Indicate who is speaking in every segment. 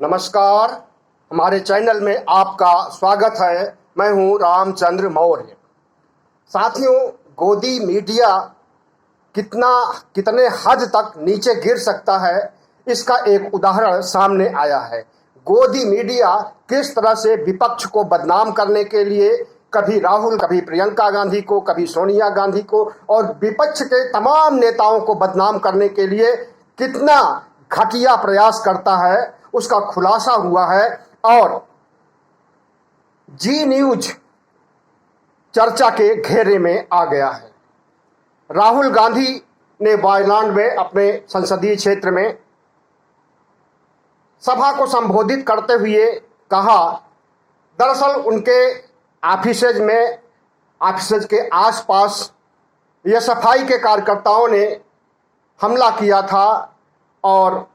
Speaker 1: नमस्कार, हमारे चैनल में आपका स्वागत है। मैं हूं रामचंद्र मौर्य। साथियों, गोदी मीडिया कितने हद तक नीचे गिर सकता है, इसका एक उदाहरण सामने आया है। गोदी मीडिया किस तरह से विपक्ष को बदनाम करने के लिए कभी राहुल, कभी प्रियंका गांधी को, कभी सोनिया गांधी को और विपक्ष के तमाम नेताओं को बदनाम करने के लिए कितना घटिया प्रयास करता है, उसका खुलासा हुआ है। और जी न्यूज चर्चा के घेरे में आ गया है। राहुल गांधी ने वायनाड में अपने संसदीय क्षेत्र में सभा को संबोधित करते हुए कहा, दरअसल उनके ऑफिसेज के आसपास ये सफाई के कार्यकर्ताओं ने हमला किया था और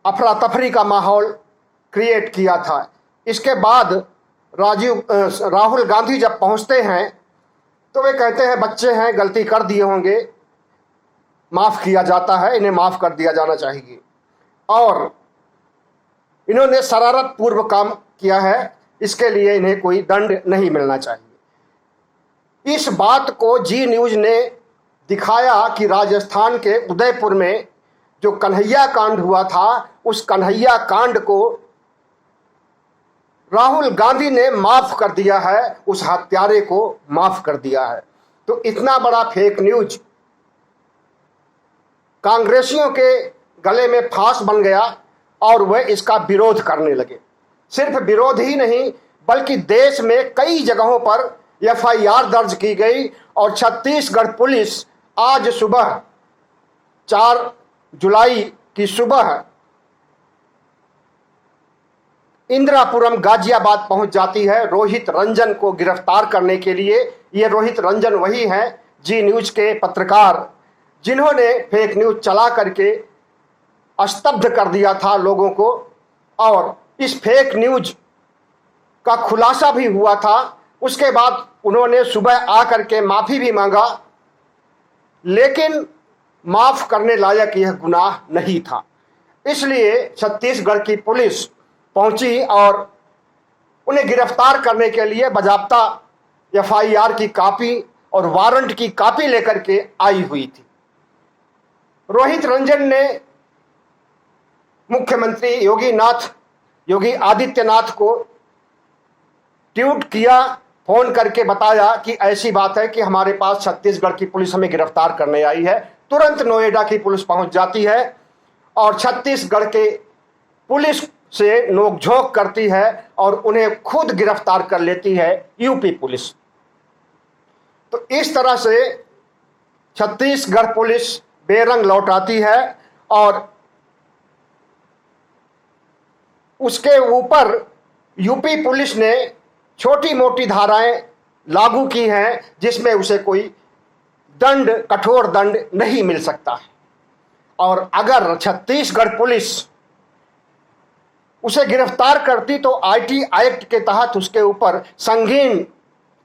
Speaker 1: अफरा तफरी का माहौल क्रिएट किया था। इसके बाद राहुल गांधी जब पहुंचते हैं तो वे कहते हैं बच्चे हैं, गलती कर दिए होंगे, माफ़ किया जाता है, इन्हें माफ़ कर दिया जाना चाहिए। और इन्होंने शरारत पूर्व काम किया है, इसके लिए इन्हें कोई दंड नहीं मिलना चाहिए। इस बात को जी न्यूज़ ने दिखाया कि राजस्थान के उदयपुर में जो कन्हैया कांड हुआ था, उस कन्हैया कांड को राहुल गांधी ने माफ कर दिया है, उस हत्यारे को माफ कर दिया है। तो इतना बड़ा फेक न्यूज कांग्रेसियों के गले में फांस बन गया और वह इसका विरोध करने लगे। सिर्फ विरोध ही नहीं, बल्कि देश में कई जगहों पर एफआईआर दर्ज की गई और छत्तीसगढ़ पुलिस आज सुबह 4 जुलाई की सुबह इंदिरापुरम गाजियाबाद पहुंच जाती है रोहित रंजन को गिरफ्तार करने के लिए। ये रोहित रंजन वही हैं जी न्यूज के पत्रकार जिन्होंने फेक न्यूज चला करके स्तब्ध कर दिया था लोगों को, और इस फेक न्यूज का खुलासा भी हुआ था। उसके बाद उन्होंने सुबह आकर के माफ़ी भी मांगा, लेकिन माफ़ करने लायक यह गुनाह नहीं था। इसलिए छत्तीसगढ़ की पुलिस पहुंची और उन्हें गिरफ्तार करने के लिए बाज़ाब्ता एफआईआर की कापी और वारंट की कापी लेकर के आई हुई थी। रोहित रंजन ने मुख्यमंत्री योगी आदित्यनाथ को ट्वीट किया, फोन करके बताया कि ऐसी बात है कि हमारे पास छत्तीसगढ़ की पुलिस हमें गिरफ्तार करने आई है। तुरंत नोएडा की पुलिस पहुंच जाती है और छत्तीसगढ़ के पुलिस से नोकझोंक करती है और उन्हें खुद गिरफ्तार कर लेती है यूपी पुलिस। तो इस तरह से छत्तीसगढ़ पुलिस बेरंग लौटाती है और उसके ऊपर यूपी पुलिस ने छोटी मोटी धाराएं लागू की हैं जिसमें उसे कोई कठोर दंड नहीं मिल सकता है। और अगर छत्तीसगढ़ पुलिस उसे गिरफ्तार करती तो आईटी एक्ट के तहत उसके ऊपर संगीन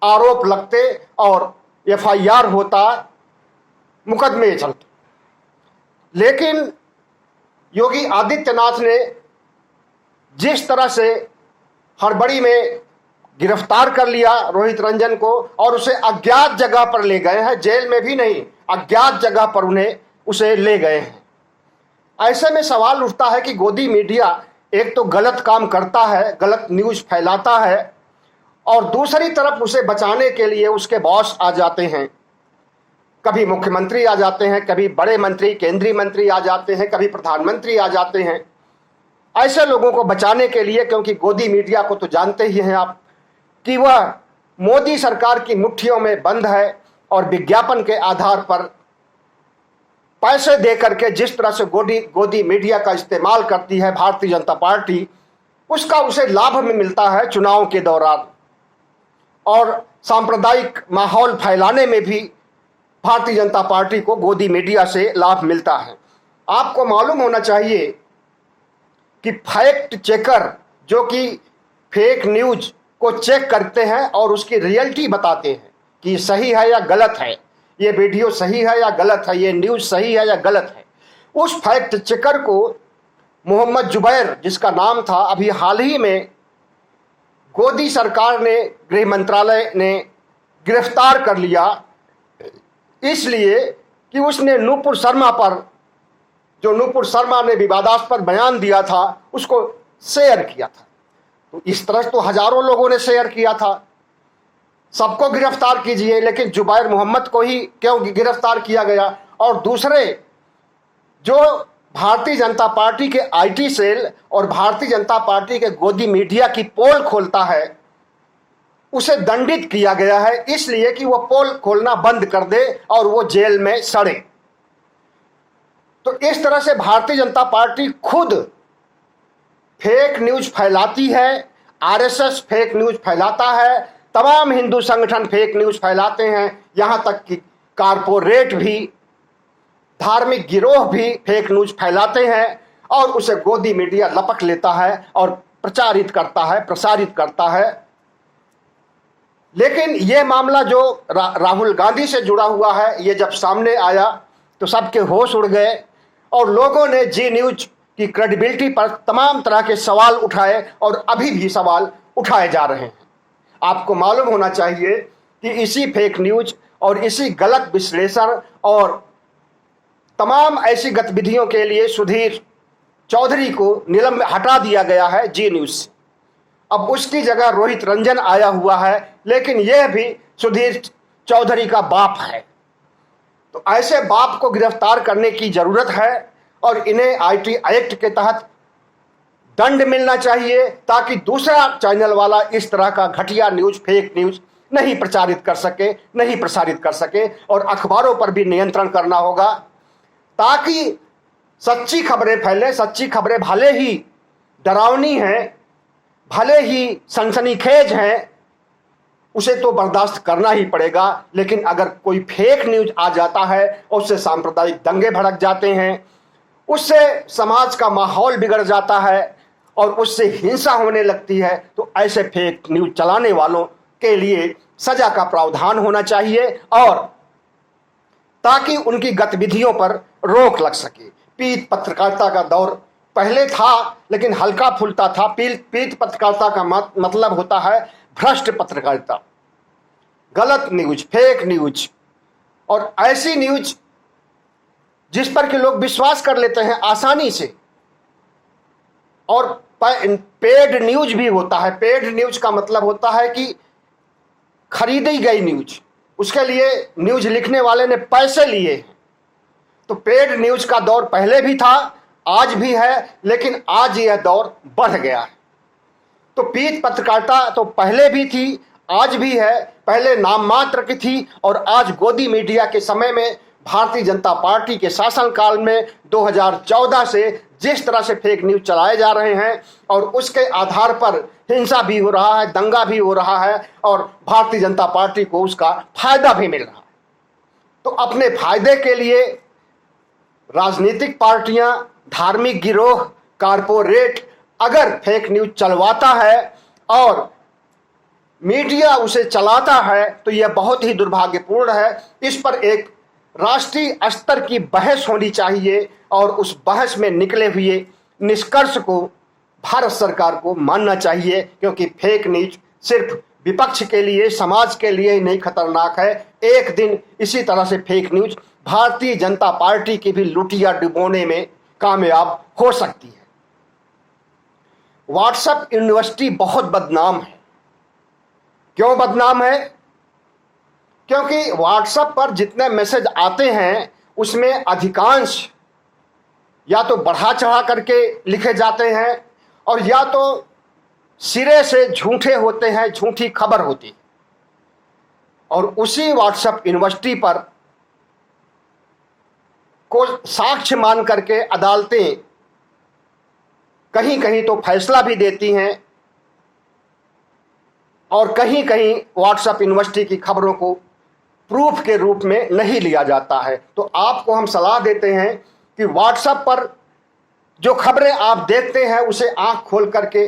Speaker 1: आरोप लगते और एफआईआर होता, मुकदमे चलते। लेकिन योगी आदित्यनाथ ने जिस तरह से हड़बड़ी में गिरफ्तार कर लिया रोहित रंजन को और उसे अज्ञात जगह पर ले गए हैं, जेल में भी नहीं, अज्ञात जगह पर उसे ले गए हैं। ऐसे में सवाल उठता है कि गोदी मीडिया एक तो गलत काम करता है, गलत न्यूज़ फैलाता है, और दूसरी तरफ उसे बचाने के लिए उसके बॉस आ जाते हैं। कभी मुख्यमंत्री आ जाते हैं, कभी बड़े मंत्री, केंद्रीय मंत्री आ जाते हैं, कभी प्रधानमंत्री आ जाते हैं ऐसे लोगों को बचाने के लिए। क्योंकि गोदी मीडिया को तो जानते ही हैं आप कि वह मोदी सरकार की मुट्ठियों में बंद है और विज्ञापन के आधार पर पैसे दे करके जिस तरह से गोदी मीडिया का इस्तेमाल करती है भारतीय जनता पार्टी, उसका उसे लाभ में मिलता है चुनाव के दौरान। और सांप्रदायिक माहौल फैलाने में भी भारतीय जनता पार्टी को गोदी मीडिया से लाभ मिलता है। आपको मालूम होना चाहिए कि फैक्ट चेकर जो कि फेक न्यूज को चेक करते हैं और उसकी रियलिटी बताते हैं कि सही है या गलत है, ये वीडियो सही है या गलत है, ये न्यूज़ सही है या गलत है, उस फैक्ट चेकर को मोहम्मद जुबैर जिसका नाम था, अभी हाल ही में गोदी सरकार ने, गृह मंत्रालय ने गिरफ्तार कर लिया, इसलिए कि उसने नूपुर शर्मा पर, जो नूपुर शर्मा ने विवादास्पद बयान दिया था, उसको शेयर किया था। तो इस तरह तो हजारों लोगों ने शेयर किया था। सबको गिरफ्तार कीजिए, लेकिन जुबैर मोहम्मद को ही क्यों गिरफ्तार किया गया? और दूसरे, जो भारतीय जनता पार्टी के आईटी सेल और भारतीय जनता पार्टी के गोदी मीडिया की पोल खोलता है, उसे दंडित किया गया है, इसलिए कि वो पोल खोलना बंद कर दे और वो जेल में सड़े। तो इस तरह से भारतीय जनता पार्टी खुद फेक न्यूज फैलाती है, आरएसएस फेक न्यूज फैलाता है, तमाम हिंदू संगठन फेक न्यूज फैलाते हैं, यहां तक कि कारपोरेट भी, धार्मिक गिरोह भी फेक न्यूज फैलाते हैं और उसे गोदी मीडिया लपक लेता है और प्रचारित करता है, प्रसारित करता है। लेकिन यह मामला जो राहुल गांधी से जुड़ा हुआ है, ये जब सामने आया तो सबके होश उड़ गए और लोगों ने जी न्यूज की क्रेडिबिलिटी पर तमाम तरह के सवाल उठाए और अभी भी सवाल उठाए जा रहे हैं। आपको मालूम होना चाहिए कि इसी फेक न्यूज और इसी गलत विश्लेषण और तमाम ऐसी गतिविधियों के लिए सुधीर चौधरी को निलंबित हटा दिया गया है जी न्यूज से। अब उसकी जगह रोहित रंजन आया हुआ है, लेकिन यह भी सुधीर चौधरी का बाप है। तो ऐसे बाप को गिरफ्तार करने की जरूरत है और इन्हें आईटी एक्ट के तहत दंड मिलना चाहिए, ताकि दूसरा चैनल वाला इस तरह का घटिया न्यूज, फेक न्यूज नहीं प्रचारित कर सके, नहीं प्रसारित कर सके। और अखबारों पर भी नियंत्रण करना होगा, ताकि सच्ची खबरें फैले। सच्ची खबरें भले ही डरावनी हैं, भले ही सनसनीखेज हैं, उसे तो बर्दाश्त करना ही पड़ेगा। लेकिन अगर कोई फेक न्यूज आ जाता है और उससे सांप्रदायिक दंगे भड़क जाते हैं, उससे समाज का माहौल बिगड़ जाता है और उससे हिंसा होने लगती है, तो ऐसे फेक न्यूज चलाने वालों के लिए सजा का प्रावधान होना चाहिए, और ताकि उनकी गतिविधियों पर रोक लग सके। पीत पत्रकारिता का दौर पहले था, लेकिन हल्का फुल्का था। पीत पत्रकारिता का मतलब होता है भ्रष्ट पत्रकारिता, गलत न्यूज, फेक न्यूज, और ऐसी न्यूज जिस पर कि लोग विश्वास कर लेते हैं आसानी से। और पेड न्यूज भी होता है। पेड न्यूज का मतलब होता है कि खरीदी गई न्यूज, उसके लिए न्यूज लिखने वाले ने पैसे लिए हैं। तो पेड न्यूज का दौर पहले भी था, आज भी है, लेकिन आज यह दौर बढ़ गया है। तो पीत पत्रकारिता तो पहले भी थी, आज भी है, पहले नाम मात्र की थी, और आज गोदी मीडिया के समय में, भारतीय जनता पार्टी के शासनकाल में 2014 से जिस तरह से फेक न्यूज चलाए जा रहे हैं और उसके आधार पर हिंसा भी हो रहा है, दंगा भी हो रहा है, और भारतीय जनता पार्टी को उसका फायदा भी मिल रहा है। तो अपने फायदे के लिए राजनीतिक पार्टियां, धार्मिक गिरोह, कारपोरेट अगर फेक न्यूज चलवाता है और मीडिया उसे चलाता है, तो यह बहुत ही दुर्भाग्यपूर्ण है। इस पर एक राष्ट्रीय स्तर की बहस होनी चाहिए और उस बहस में निकले हुए निष्कर्ष को भारत सरकार को मानना चाहिए, क्योंकि फेक न्यूज सिर्फ विपक्ष के लिए, समाज के लिए ही नहीं खतरनाक है। एक दिन इसी तरह से fake news Bharatiya Janata party की भी लुटिया डुबोने में कामयाब हो सकती है। व्हाट्सएप यूनिवर्सिटी बहुत बदनाम है। क्यों बदनाम है? क्योंकि व्हाट्सएप पर जितने मैसेज आते हैं उसमें अधिकांश या तो बढ़ा चढ़ा करके लिखे जाते हैं और या तो सिरे से झूठे होते हैं, झूठी खबर होती है। और उसी व्हाट्सएप यूनिवर्सिटी पर को साक्ष्य मान करके अदालतें कहीं कहीं तो फैसला भी देती हैं और कहीं कहीं व्हाट्सएप यूनिवर्सिटी की खबरों को प्रूफ के रूप में नहीं लिया जाता है। तो आपको हम सलाह देते हैं कि व्हाट्सएप पर जो खबरें आप देखते हैं उसे आंख खोल करके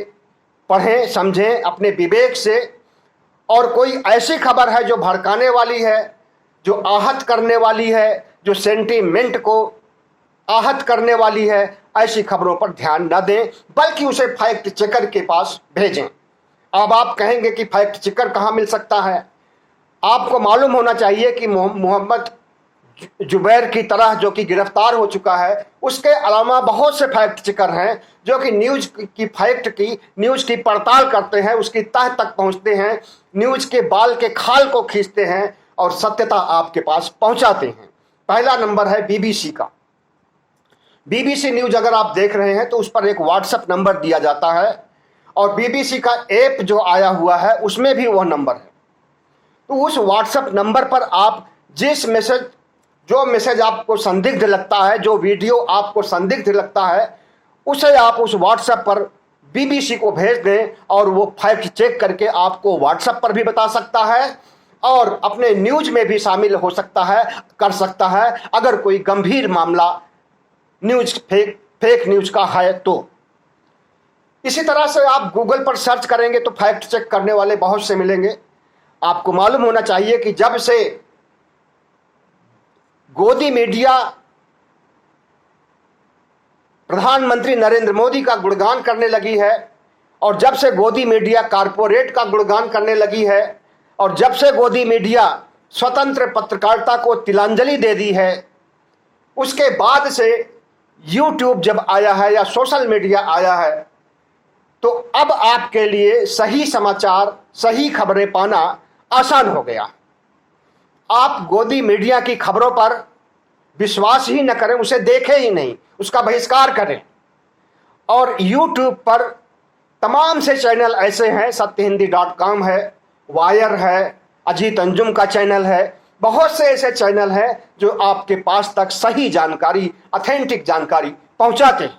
Speaker 1: पढ़ें, समझें अपने विवेक से। और कोई ऐसी खबर है जो भड़काने वाली है, जो आहत करने वाली है, जो सेंटीमेंट को आहत करने वाली है, ऐसी खबरों पर ध्यान न दें, बल्कि उसे फैक्ट चेकर के पास भेजें। अब आप कहेंगे कि फैक्ट चेकर कहाँ मिल सकता है? आपको मालूम होना चाहिए कि मोहम्मद जुबैर की तरह जो कि गिरफ्तार हो चुका है, उसके अलावा बहुत से फैक्ट चेकर हैं जो कि न्यूज की पड़ताल करते हैं, उसकी तह तक पहुंचते हैं, न्यूज के बाल के खाल को खींचते हैं और सत्यता आपके पास पहुंचाते हैं। पहला नंबर है बीबीसी का। बीबीसी न्यूज अगर आप देख रहे हैं तो उस पर एक व्हाट्सएप नंबर दिया जाता है और बीबीसी का ऐप जो आया हुआ है उसमें भी वह नंबर है। तो उस व्हाट्सएप नंबर पर आप जो मैसेज आपको संदिग्ध लगता है, जो वीडियो आपको संदिग्ध लगता है, उसे आप उस व्हाट्सएप पर बीबीसी को भेज दें और वो फैक्ट चेक करके आपको व्हाट्सएप पर भी बता सकता है और अपने न्यूज में भी शामिल हो सकता है, कर सकता है, अगर कोई गंभीर मामला फेक न्यूज का है तो। इसी तरह से आप गूगल पर सर्च करेंगे तो फैक्ट चेक करने वाले बहुत से मिलेंगे। आपको मालूम होना चाहिए कि जब से गोदी मीडिया प्रधानमंत्री नरेंद्र मोदी का गुणगान करने लगी है और जब से गोदी मीडिया कारपोरेट का गुणगान करने लगी है और जब से गोदी मीडिया स्वतंत्र पत्रकारिता को तिलांजलि दे दी है, उसके बाद से यूट्यूब जब आया है या सोशल मीडिया आया है, तो अब आपके लिए सही समाचार, सही खबरें पाना आसान हो गया। आप गोदी मीडिया की खबरों पर विश्वास ही न करें, उसे देखें ही नहीं, उसका बहिष्कार करें। और यूट्यूब पर तमाम से चैनल ऐसे हैं, सत्यहिंदी.com है, वायर है, अजीत अंजुम का चैनल है, बहुत से ऐसे चैनल हैं जो आपके पास तक सही जानकारी, ऑथेंटिक जानकारी पहुंचाते हैं।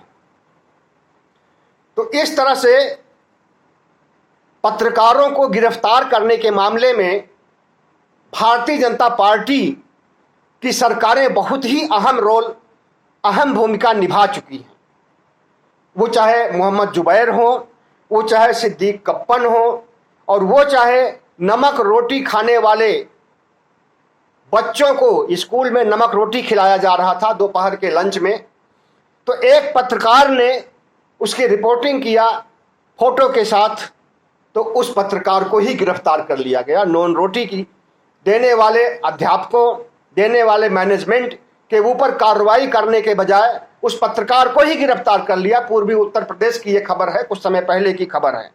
Speaker 1: तो इस तरह से पत्रकारों को गिरफ्तार करने के मामले में भारतीय जनता पार्टी की सरकारें बहुत ही अहम भूमिका निभा चुकी हैं। वो चाहे मोहम्मद जुबैर हो, वो चाहे सिद्दीक कप्पन हो, और वो चाहे नमक रोटी खाने वाले बच्चों को स्कूल में नमक रोटी खिलाया जा रहा था दोपहर के लंच में, तो एक पत्रकार ने उसकी रिपोर्टिंग किया फोटो के साथ, तो उस पत्रकार को ही गिरफ्तार कर लिया गया। नॉन रोटी की देने वाले अध्यापकों, देने वाले मैनेजमेंट के ऊपर कार्रवाई करने के बजाय उस पत्रकार को ही गिरफ्तार कर लिया। पूर्वी उत्तर प्रदेश की यह खबर है, कुछ समय पहले की खबर है।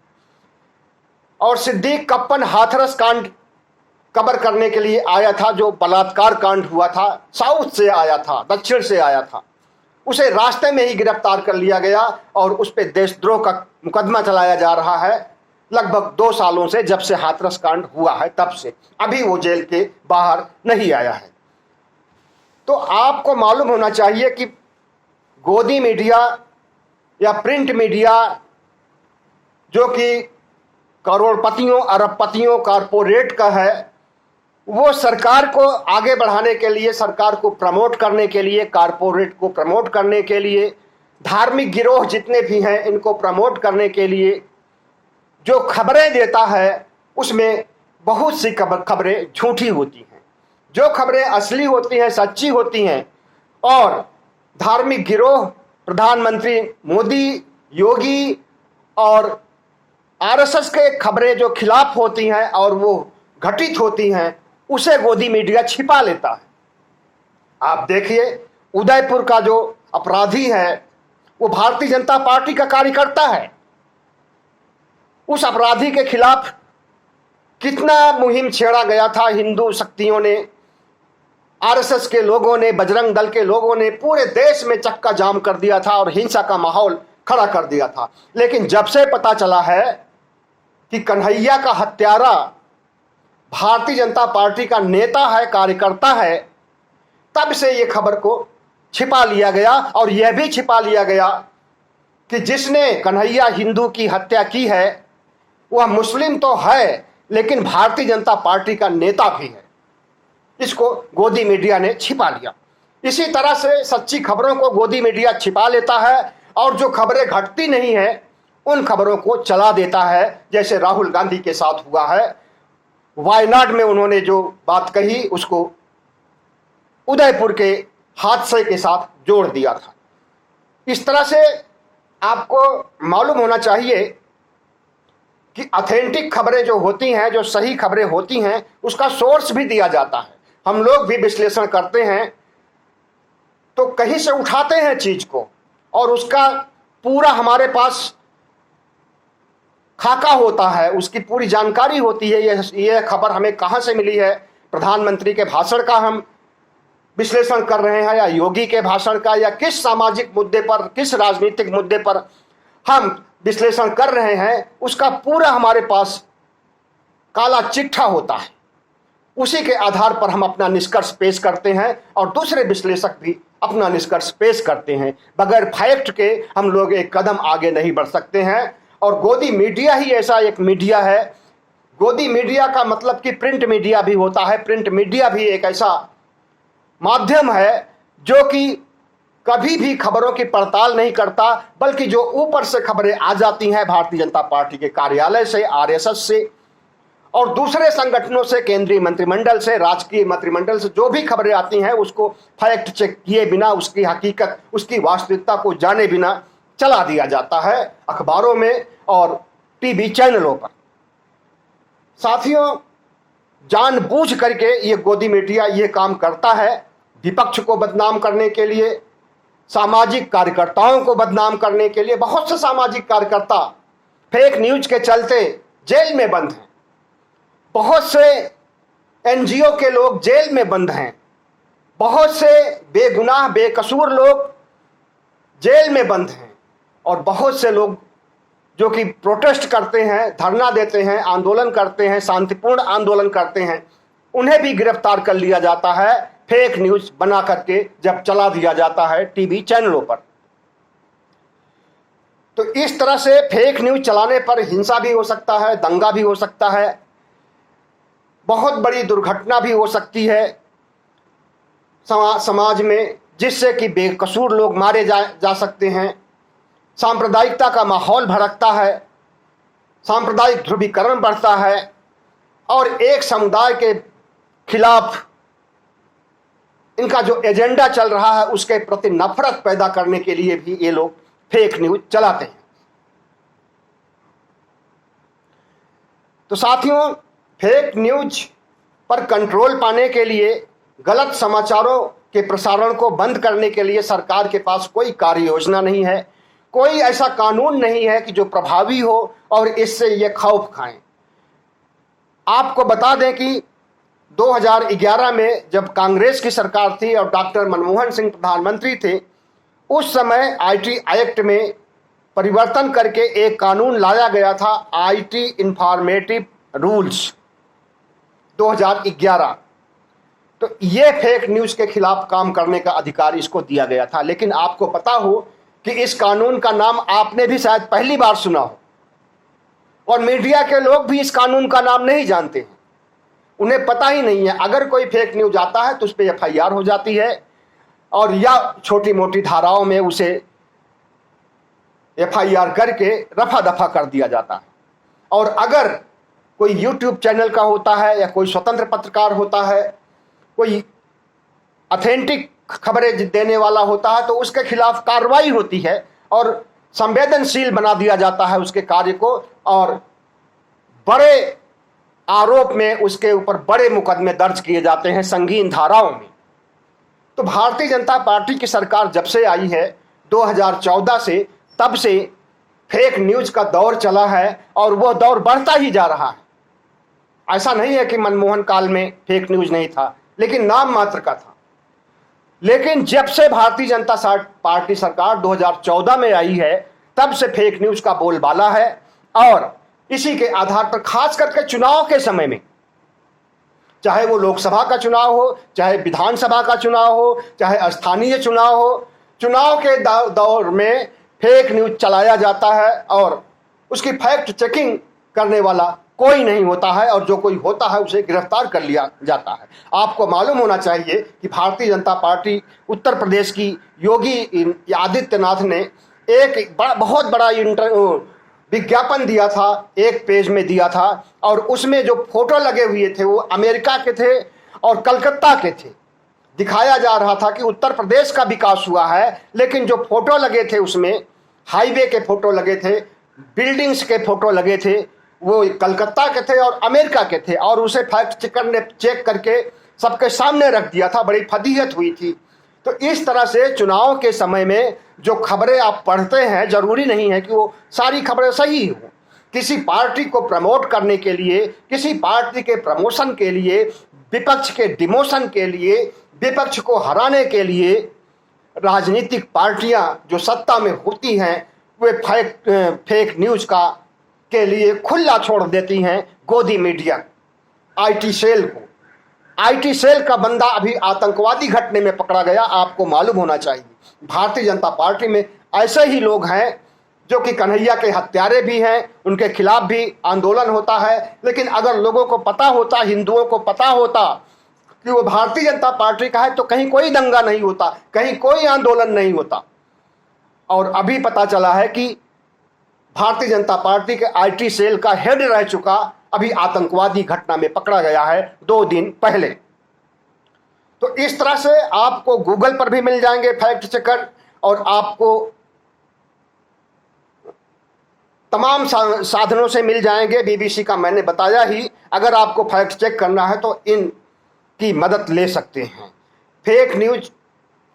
Speaker 1: और सिद्दीक कप्पन हाथरस कांड कवर करने के लिए आया था, जो बलात्कार कांड हुआ था, साउथ से आया था, दक्षिण से आया था, उसे रास्ते में ही गिरफ्तार कर लिया गया और उस पर देशद्रोह का मुकदमा चलाया जा रहा है लगभग 2 सालों से, जब से हाथरस कांड हुआ है तब से। अभी वो जेल के बाहर नहीं आया है। तो आपको मालूम होना चाहिए कि गोदी मीडिया या प्रिंट मीडिया जो कि करोड़पतियों, अरबपतियों, कारपोरेट का है, वो सरकार को आगे बढ़ाने के लिए, सरकार को प्रमोट करने के लिए, कारपोरेट को प्रमोट करने के लिए, धार्मिक गिरोह जितने भी हैं इनको प्रमोट करने के लिए जो खबरें देता है, उसमें बहुत सी खबरें झूठी होती हैं। जो खबरें असली होती हैं, सच्ची होती हैं, और धार्मिक गिरोह, प्रधानमंत्री मोदी, योगी और आरएसएस के खबरें जो खिलाफ होती हैं और वो घटित होती हैं, उसे गोदी मीडिया छिपा लेता है। आप देखिए, उदयपुर का जो अपराधी है वो भारतीय जनता पार्टी का कार्यकर्ता है। उस अपराधी के खिलाफ कितना मुहिम छेड़ा गया था, हिंदू शक्तियों ने, आरएसएस के लोगों ने, बजरंग दल के लोगों ने पूरे देश में चक्का जाम कर दिया था और हिंसा का माहौल खड़ा कर दिया था। लेकिन जब से पता चला है कि कन्हैया का हत्यारा भारतीय जनता पार्टी का नेता है, कार्यकर्ता है, तब से ये खबर को छिपा लिया गया। और यह भी छिपा लिया गया कि जिसने कन्हैया हिंदू की हत्या की है वह मुस्लिम तो है, लेकिन भारतीय जनता पार्टी का नेता भी है। इसको गोदी मीडिया ने छिपा लिया। इसी तरह से सच्ची खबरों को गोदी मीडिया छिपा लेता है और जो खबरें घटती नहीं है उन खबरों को चला देता है। जैसे राहुल गांधी के साथ हुआ है, वायनाड में उन्होंने जो बात कही उसको उदयपुर के हादसे के साथ जोड़ दिया था। इस तरह से आपको मालूम होना चाहिए कि ऑथेंटिक खबरें जो होती हैं, जो सही खबरें होती हैं, उसका सोर्स भी दिया जाता है। हम लोग भी विश्लेषण करते हैं तो कहीं से उठाते हैं चीज को और उसका पूरा हमारे पास खाका होता है, उसकी पूरी जानकारी होती है। यह खबर हमें कहाँ से मिली है, प्रधानमंत्री के भाषण का हम विश्लेषण कर रहे हैं या योगी के भाषण का, या किस सामाजिक मुद्दे पर, किस राजनीतिक मुद्दे पर हम विश्लेषण कर रहे हैं, उसका पूरा हमारे पास काला चिट्ठा होता है। उसी के आधार पर हम अपना निष्कर्ष पेश करते हैं और दूसरे विश्लेषक भी अपना निष्कर्ष पेश करते हैं। बगैर फैक्ट के हम लोग एक कदम आगे नहीं बढ़ सकते हैं। और गोदी मीडिया ही ऐसा एक मीडिया है। गोदी मीडिया का मतलब कि प्रिंट मीडिया भी होता है। प्रिंट मीडिया भी एक ऐसा माध्यम है जो कि कभी भी खबरों की पड़ताल नहीं करता, बल्कि जो ऊपर से खबरें आ जाती हैं भारतीय जनता पार्टी के कार्यालय से, आरएसएस से और दूसरे संगठनों से, केंद्रीय मंत्रिमंडल से, राजकीय मंत्रिमंडल से, जो भी खबरें आती हैं उसको फैक्ट चेक किए बिना, उसकी हकीकत, उसकी वास्तविकता को जाने बिना चला दिया जाता है अखबारों में और टीवी चैनलों पर। साथियों, जानबूझ करके ये गोदी मीडिया ये काम करता है विपक्ष को बदनाम करने के लिए, सामाजिक कार्यकर्ताओं को बदनाम करने के लिए। बहुत से सामाजिक कार्यकर्ता फेक न्यूज के चलते जेल में बंद हैं, बहुत से एनजीओ के लोग जेल में बंद हैं, बहुत से बेगुनाह बेकसूर लोग जेल में बंद हैं और बहुत से लोग जो कि प्रोटेस्ट करते हैं, धरना देते हैं, आंदोलन करते हैं, शांतिपूर्ण आंदोलन करते हैं, उन्हें भी गिरफ्तार कर लिया जाता है फेक न्यूज बना करके जब चला दिया जाता है टीवी चैनलों पर। तो इस तरह से फेक न्यूज चलाने पर हिंसा भी हो सकता है, दंगा भी हो सकता है, बहुत बड़ी दुर्घटना भी हो सकती है समाज में, जिससे कि बेकसूर लोग मारे जा सकते हैं। सांप्रदायिकता का माहौल भड़कता है, सांप्रदायिक ध्रुवीकरण बढ़ता है और एक समुदाय के खिलाफ इनका जो एजेंडा चल रहा है उसके प्रति नफरत पैदा करने के लिए भी ये लोग फेक न्यूज चलाते हैं। तो साथियों, फेक न्यूज पर कंट्रोल पाने के लिए, गलत समाचारों के प्रसारण को बंद करने के लिए सरकार के पास कोई कार्य योजना नहीं है, कोई ऐसा कानून नहीं है कि जो प्रभावी हो और इससे ये खौफ खाएं। आपको बता दें कि 2011 में जब कांग्रेस की सरकार थी और डॉक्टर मनमोहन सिंह प्रधानमंत्री थे, उस समय आईटी एक्ट में परिवर्तन करके एक कानून लाया गया था, आईटी इंफॉर्मेटिव रूल्स 2011। तो ये फेक न्यूज के खिलाफ काम करने का अधिकार इसको दिया गया था। लेकिन आपको पता हो कि इस कानून का नाम आपने भी शायद पहली बार सुना हो और मीडिया के लोग भी इस कानून का नाम नहीं जानते हैं, उन्हें पता ही नहीं है। अगर कोई फेक न्यूज आता है तो उस पर एफआईआर हो जाती है और या छोटी मोटी धाराओं में उसे एफआईआर करके रफा दफा कर दिया जाता है। और अगर कोई यूट्यूब चैनल का होता है या कोई स्वतंत्र पत्रकार होता है, कोई ऑथेंटिक खबरें देने वाला होता है, तो उसके खिलाफ कार्रवाई होती है और संवेदनशील बना दिया जाता है उसके कार्य को और बड़े आरोप में उसके ऊपर बड़े मुकदमे दर्ज किए जाते हैं संगीन धाराओं में। तो भारतीय जनता पार्टी की सरकार जब से आई है 2014 से, तब से फेक न्यूज का दौर चला है और वह दौर बढ़ता ही जा रहा है। ऐसा नहीं है कि मनमोहन काल में फेक न्यूज नहीं था, लेकिन नाम मात्र का था। लेकिन जब से भारतीय जनता पार्टी सरकार 2014 में आई है, तब से फेक न्यूज का बोलबाला है और इसी के आधार पर खास करके चुनाव के समय में, चाहे वो लोकसभा का चुनाव हो, चाहे विधानसभा का चुनाव हो, चाहे स्थानीय चुनाव हो, चुनाव के दौर में फेक न्यूज चलाया जाता है और उसकी फैक्ट चेकिंग करने वाला कोई नहीं होता है और जो कोई होता है उसे गिरफ्तार कर लिया जाता है। आपको मालूम होना चाहिए कि भारतीय जनता पार्टी उत्तर प्रदेश की योगी आदित्यनाथ ने एक बहुत बड़ा विज्ञापन दिया था, एक पेज में दिया था और उसमें जो फोटो लगे हुए थे वो अमेरिका के थे और कलकत्ता के थे। दिखाया जा रहा था कि उत्तर प्रदेश का विकास हुआ है, लेकिन जो फोटो लगे थे उसमें हाईवे के फोटो लगे थे, बिल्डिंग्स के फोटो लगे थे, वो कलकत्ता के थे और अमेरिका के थे, और उसे फैक्ट चेकर ने चेक करके सबके सामने रख दिया था। बड़ी फजीहत हुई थी। तो इस तरह से चुनाव के समय में जो खबरें आप पढ़ते हैं, जरूरी नहीं है कि वो सारी खबरें सही हों। किसी पार्टी को प्रमोट करने के लिए, किसी पार्टी के प्रमोशन के लिए, विपक्ष के डिमोशन के लिए, विपक्ष को हराने के लिए राजनीतिक पार्टियां जो सत्ता में होती हैं वे फेक न्यूज के लिए खुला छोड़ देती हैं गोदी मीडिया, आईटी सेल को। आईटी सेल का बंदा अभी आतंकवादी घटने में पकड़ा गया, आपको मालूम होना चाहिए। भारतीय जनता पार्टी में ऐसे ही लोग हैं जो कि कन्हैया के हत्यारे भी हैं, उनके खिलाफ भी आंदोलन होता है। लेकिन अगर लोगों को पता होता, हिंदुओं को पता होता कि वो भारतीय जनता पार्टी का है, तो कहीं कोई दंगा नहीं होता, कहीं कोई आंदोलन नहीं होता। और अभी पता चला है कि भारतीय जनता पार्टी के आईटी सेल का हेड रह चुका अभी आतंकवादी घटना में पकड़ा गया है 2 दिन पहले। तो इस तरह से आपको गूगल पर भी मिल जाएंगे फैक्ट चेकर, और आपको तमाम साधनों से मिल जाएंगे। बीबीसी का मैंने बताया ही, अगर आपको फैक्ट चेक करना है तो इनकी मदद ले सकते हैं। फेक न्यूज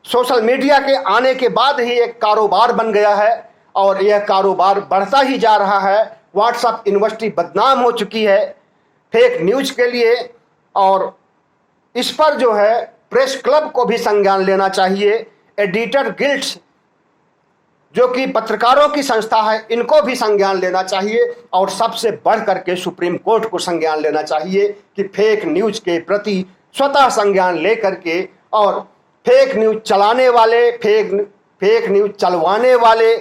Speaker 1: सोशल मीडिया के आने के बाद ही एक कारोबार बन गया है, और यह कारोबार बढ़ता ही जा रहा है। व्हाट्सएप यूनिवर्सिटी बदनाम हो चुकी है फेक न्यूज के लिए, और इस पर जो है प्रेस क्लब को भी संज्ञान लेना चाहिए। एडिटर गिल्ड्स जो कि पत्रकारों की संस्था है, इनको भी संज्ञान लेना चाहिए, और सबसे बढ़ करके सुप्रीम कोर्ट को संज्ञान लेना चाहिए कि फेक न्यूज के प्रति स्वतः संज्ञान लेकर के, और फेक न्यूज चलाने वाले, फेक न्यूज चलवाने वाले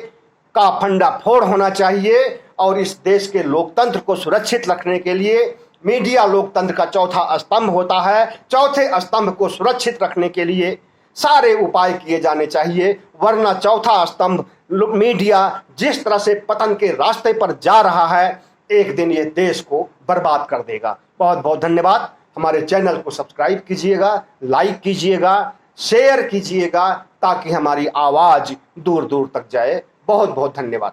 Speaker 1: का फंडाफोड़ होना चाहिए। और इस देश के लोकतंत्र को सुरक्षित रखने के लिए मीडिया लोकतंत्र का चौथा स्तंभ होता है। चौथे स्तंभ को सुरक्षित रखने के लिए सारे उपाय किए जाने चाहिए, वरना चौथा स्तंभ मीडिया जिस तरह से पतन के रास्ते पर जा रहा है, एक दिन ये देश को बर्बाद कर देगा। बहुत बहुत धन्यवाद। हमारे चैनल को सब्सक्राइब कीजिएगा, लाइक कीजिएगा, शेयर कीजिएगा, ताकि हमारी आवाज दूर दूर तक जाए। बहुत बहुत धन्यवाद।